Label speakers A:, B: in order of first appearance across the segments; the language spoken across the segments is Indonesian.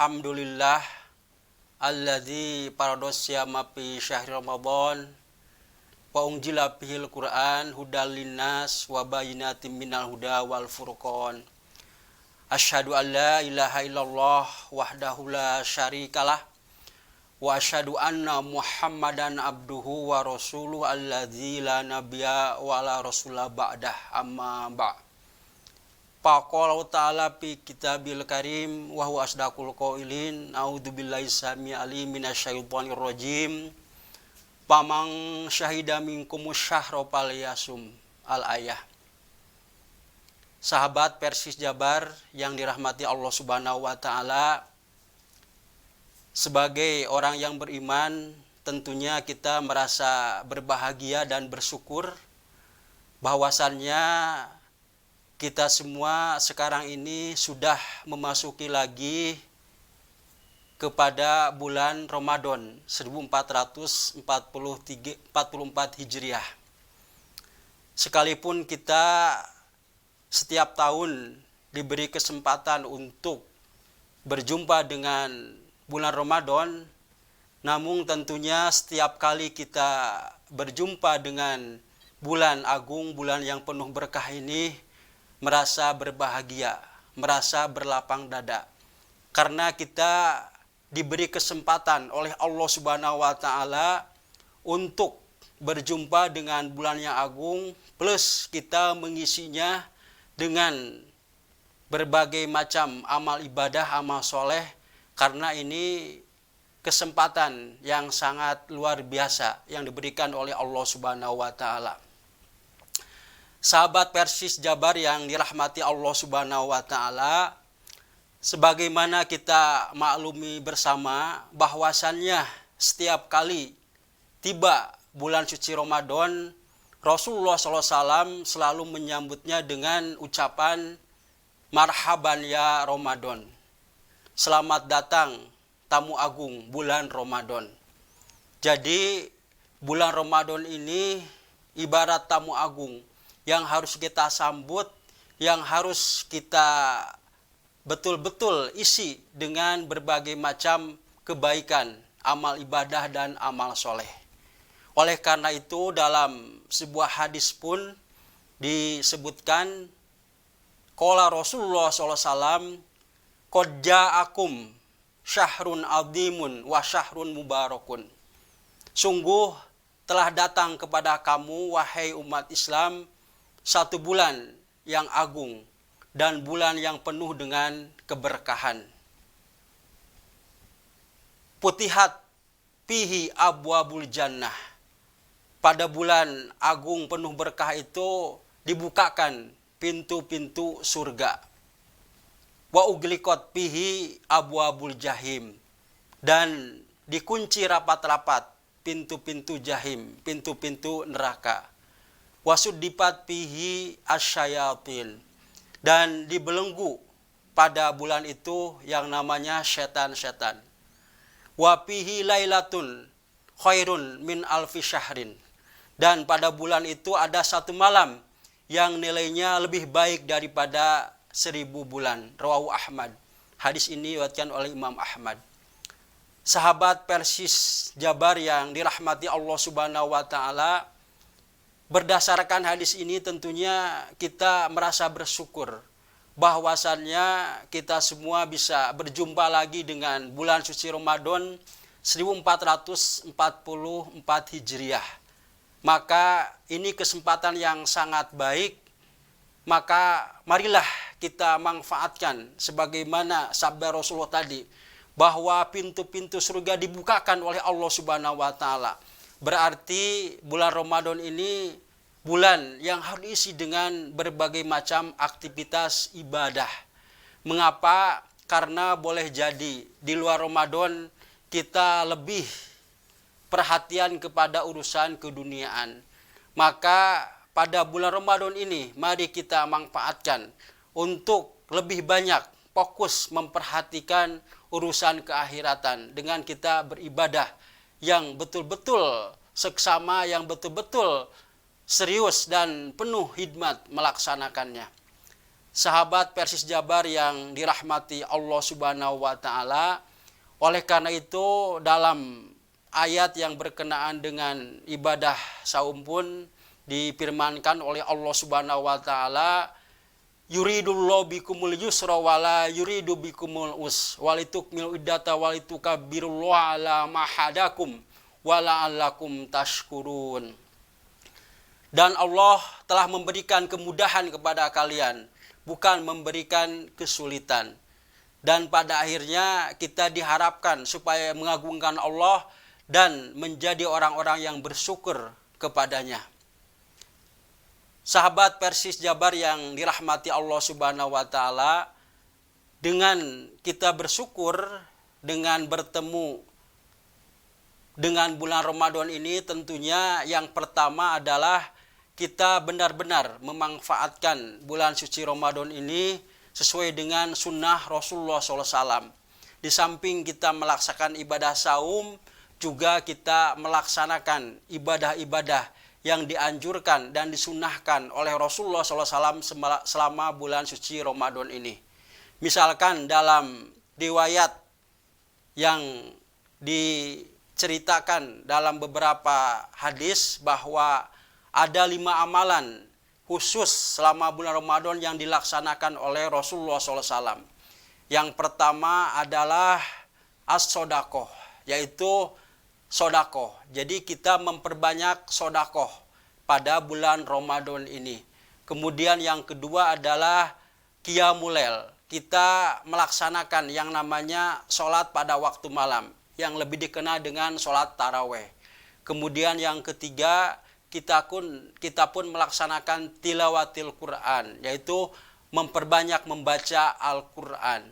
A: Alhamdulillah alladzi paradosya fi syahri Ramadan wa unjila bihil Qur'an hudal linnas wa bayyinatin minal huda wal furqan. Asyhadu an la ilaha illallah wahdahu la syarikalah wa asyhadu anna Muhammadan abduhu wa rasuluhu alladzi la nabiyya wa la rasula ba'dah amma ba'. Faqala ta'ala fi kitabil karim wa huwa asdaqul qailin a'udzubillahi samii'il alim minasyaitonir rajim. Pamang syahida minkumus syahra falyasum al-ayah. Sahabat Persis Jabar yang dirahmati Allah Subhanahu wa taala, sebagai orang yang beriman tentunya kita merasa berbahagia dan bersyukur bahwasannya kita semua sekarang ini sudah memasuki lagi kepada bulan Ramadan 1444 Hijriah. Sekalipun kita setiap tahun diberi kesempatan untuk berjumpa dengan bulan Ramadan, namun tentunya setiap kali kita berjumpa dengan bulan agung, bulan yang penuh berkah ini, merasa berbahagia, merasa berlapang dada. Karena kita diberi kesempatan oleh Allah Subhanahu wa taala untuk berjumpa dengan bulan yang agung, plus kita mengisinya dengan berbagai macam amal ibadah, amal soleh, karena ini kesempatan yang sangat luar biasa yang diberikan oleh Allah Subhanahu wa taala. Sahabat Persis Jabar yang dirahmati Allah Subhanahu wa taala, sebagaimana kita maklumi bersama bahwasannya setiap kali tiba bulan suci Ramadan, Rasulullah SAW selalu menyambutnya dengan ucapan marhaban ya Ramadan. Selamat datang tamu agung bulan Ramadan. Jadi bulan Ramadan ini ibarat tamu agung yang harus kita sambut, yang harus kita betul-betul isi dengan berbagai macam kebaikan, amal ibadah dan amal soleh. Oleh karena itu dalam sebuah hadis pun disebutkan, qala Rasulullah SAW, qad ja'akum syahrun azimun wa syahrun mubarakun. Sungguh telah datang kepada kamu wahai umat Islam satu bulan yang agung dan bulan yang penuh dengan keberkahan. Putihat fihi abwabul jannah. Pada bulan agung penuh berkah itu dibukakan pintu-pintu surga. Wa ugliqat fihi abwabul jahim. Dan dikunci rapat-rapat pintu-pintu jahim, pintu-pintu neraka. Wasuddipat fihi asyayatin. Dan dibelenggu pada bulan itu yang namanya setan-setan. Wa fihi lailatun khairun min alfi syahrin. Dan pada bulan itu ada satu malam yang nilainya lebih baik daripada 1000 bulan. Rawahu Ahmad. Hadis ini diriwayatkan oleh Imam Ahmad. Sahabat Persis Jabar yang dirahmati Allah Subhanahu wa taala, berdasarkan hadis ini tentunya kita merasa bersyukur bahwasannya kita semua bisa berjumpa lagi dengan bulan suci Ramadan 1444 Hijriah. Maka ini kesempatan yang sangat baik, maka marilah kita manfaatkan sebagaimana sabda Rasulullah tadi, bahwa pintu-pintu surga dibukakan oleh Allah Subhanahu wa taala. Berarti bulan Ramadan ini bulan yang harus diisi dengan berbagai macam aktivitas ibadah. Mengapa? Karena boleh jadi di luar Ramadan kita lebih perhatian kepada urusan keduniaan. Maka pada bulan Ramadan ini mari kita manfaatkan untuk lebih banyak fokus memperhatikan urusan keakhiratan dengan kita beribadah yang betul-betul seksama, yang betul-betul serius dan penuh hikmat melaksanakannya. sahabat Persis Jabar yang dirahmati Allah Subhanahu wa taala. Oleh karena itu dalam ayat yang berkenaan dengan ibadah saum pun difirmankan oleh Allah Subhanahu wa taala, yuridullahu bikumul yusra wala yuridu bikumul walitukmilu iddata walitukabbirullaha ala ma hadakum wala'allakum tashkurun. Dan Allah telah memberikan kemudahan kepada kalian, bukan memberikan kesulitan. Dan pada akhirnya kita diharapkan supaya mengagungkan Allah dan menjadi orang-orang yang bersyukur kepadanya. Sahabat Persis Jabar yang dirahmati Allah Subhanahu wa taala, dengan kita bersyukur dengan bertemu dengan bulan Ramadan ini, tentunya yang pertama adalah kita benar-benar memanfaatkan bulan suci Ramadan ini sesuai dengan sunnah Rasulullah SAW. Di samping kita melaksanakan ibadah saum, juga kita melaksanakan ibadah-ibadah yang dianjurkan dan disunnahkan oleh Rasulullah SAW selama bulan suci Ramadan ini. Misalkan dalam riwayat yang diceritakan dalam beberapa hadis bahwa ada 5 amalan khusus selama bulan Ramadan yang dilaksanakan oleh Rasulullah SAW. Yang pertama adalah as-sodakoh, yaitu sodakoh. Jadi kita memperbanyak sodakoh pada bulan Ramadan ini. Kemudian yang kedua adalah qiyamul lail. Kita melaksanakan yang namanya sholat pada waktu malam, yang lebih dikenal dengan sholat taraweh. Kemudian yang ketiga, kita pun melaksanakan tilawatil Quran, yaitu memperbanyak membaca Al-Quran.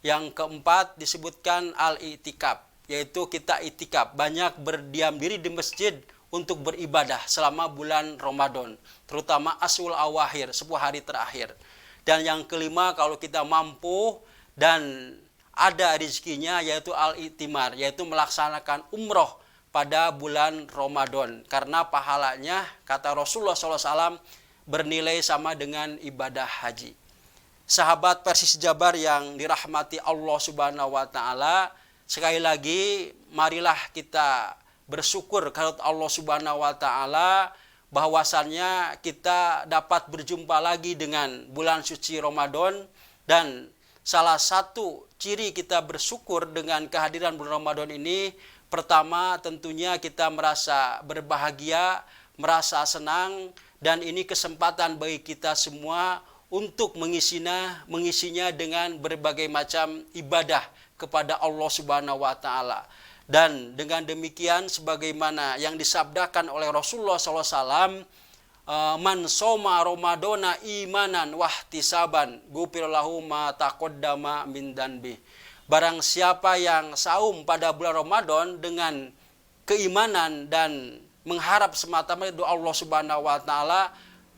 A: Yang keempat disebutkan al-i'tikaf, yaitu kita i'tikaf, banyak berdiam diri di masjid untuk beribadah selama bulan Ramadan, terutama Ashurul Awakhir, 10 hari terakhir. Dan yang kelima, kalau kita mampu dan ada rezekinya, yaitu al-i'timar, yaitu melaksanakan umroh pada bulan Ramadan, karena pahalanya kata Rasulullah SAW bernilai sama dengan ibadah haji. Sahabat Persis Jabar yang dirahmati Allah Subhanahu wa taala, sekali lagi marilah kita bersyukur kepada Allah Subhanahu wa taala bahwasannya kita dapat berjumpa lagi dengan bulan suci Ramadan. Dan salah satu ciri kita bersyukur dengan kehadiran bulan Ramadan ini, pertama tentunya kita merasa berbahagia, merasa senang, dan ini kesempatan bagi kita semua untuk mengisinya dengan berbagai macam ibadah kepada Allah Subhanahu wa taala. Dan dengan demikian sebagaimana yang disabdakan oleh Rasulullah SAW, man soma Ramadana imanan wahtisaban ghufirallahu ma taqaddama min danbi. Barang siapa yang saum pada bulan Ramadan dengan keimanan dan mengharap semata-mata doa Allah Subhanahu wa taala,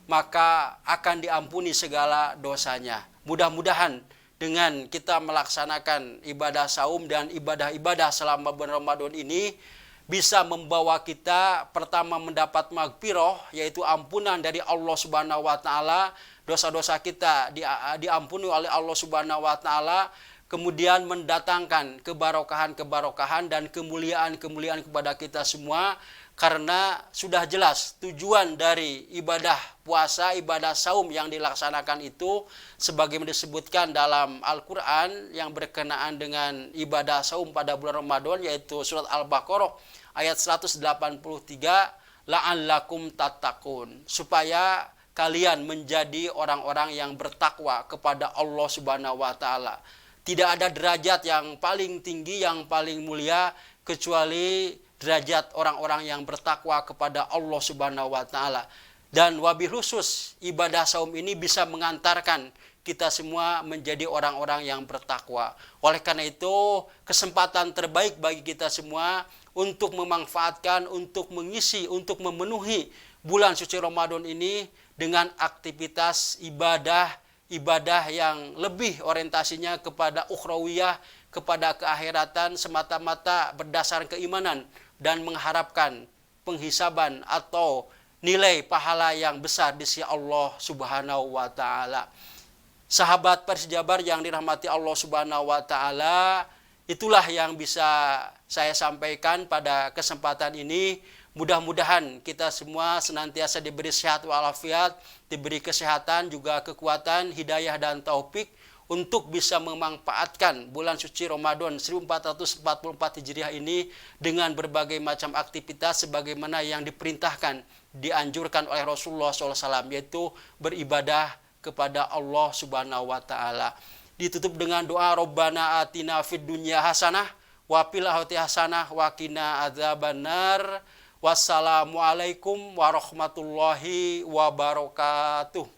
A: maka akan diampuni segala dosanya. Mudah-mudahan dengan kita melaksanakan ibadah saum dan ibadah-ibadah selama bulan Ramadan ini bisa membawa kita pertama mendapat magfirah, yaitu ampunan dari Allah Subhanahu wa taala, dosa-dosa kita diampuni oleh Allah Subhanahu wa taala, kemudian mendatangkan kebarokahan dan kemuliaan kepada kita semua, karena sudah jelas tujuan dari ibadah puasa, ibadah saum yang dilaksanakan itu sebagaimana disebutkan dalam Al-Quran yang berkenaan dengan ibadah saum pada bulan Ramadan, yaitu surat Al-Baqarah ayat 183, la'allakum tattaqun, supaya kalian menjadi orang-orang yang bertakwa kepada Allah Subhanahu wa taala. Tidak ada derajat yang paling tinggi, yang paling mulia kecuali derajat orang-orang yang bertakwa kepada Allah Subhanahu wa taala. Dan wabil khusus ibadah saum ini bisa mengantarkan kita semua menjadi orang-orang yang bertakwa. Oleh karena itu, kesempatan terbaik bagi kita semua untuk memanfaatkan, untuk mengisi, untuk memenuhi bulan suci Ramadan ini dengan aktivitas ibadah yang lebih orientasinya kepada ukhrawiyah, kepada keakhiratan, semata-mata berdasar keimanan dan mengharapkan penghisaban atau nilai pahala yang besar di sisi Allah Subhanahu wa taala. sahabat Persjabar yang dirahmati Allah Subhanahu wa taala, itulah yang bisa saya sampaikan pada kesempatan ini. Mudah-mudahan kita semua senantiasa diberi sehat walafiat, diberi kesehatan, juga kekuatan, hidayah dan taufik untuk bisa memanfaatkan bulan suci Ramadan 1444 Hijriah ini dengan berbagai macam aktivitas sebagaimana yang diperintahkan, dianjurkan oleh Rasulullah SAW, yaitu beribadah kepada Allah Subhanahu wa taala. Ditutup dengan doa Rabbana atina fid dunya hasanah wa fil akhirati hasanah wa qina adzabannar. Wassalamualaikum warahmatullahi wabarakatuh.